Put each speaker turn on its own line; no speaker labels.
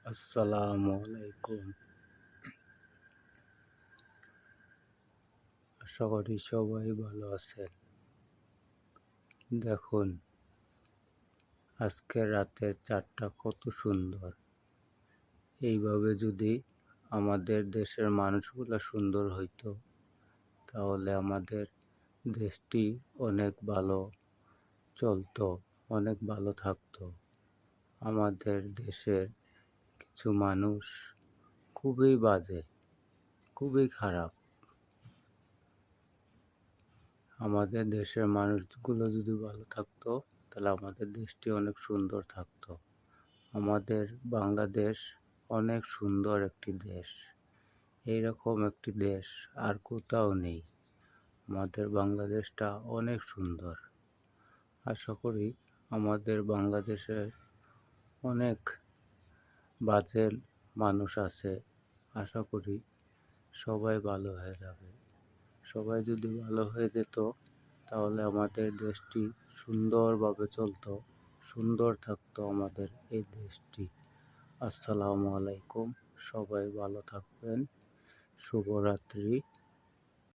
আসসালামু আলাইকুম। আশা করি সবাই ভালো আছেন। দেখুন, আজকের রাতের চাঁদটা কত সুন্দর। এইভাবে যদি আমাদের দেশের মানুষগুলা সুন্দর হইতো, তাহলে আমাদের দেশটি অনেক ভালো চলতো, অনেক ভালো থাকতো। আমাদের দেশের কিছু মানুষ খুবই বাজে, খুবই খারাপ। আমাদের দেশের মানুষগুলো যদি ভালো থাকতো, তাহলে আমাদের দেশটি অনেক সুন্দর থাকতো। আমাদের বাংলাদেশ অনেক সুন্দর একটি দেশ। এইরকম একটি দেশ আর কোথাও নেই। আমাদের বাংলাদেশটা অনেক সুন্দর। আশা করি আমাদের বাংলাদেশের অনেক বাজে মানুষ আছে। আশা করি সবাই ভালো হয়ে যাবে। সবাই যদি ভালো হয়ে যেত, তাহলে আমাদের দেশটি সুন্দরভাবে চলতো, সুন্দর থাকতো আমাদের এই দেশটি। আসসালামু আলাইকুম। সবাই ভালো থাকবেন। শুভরাত্রি।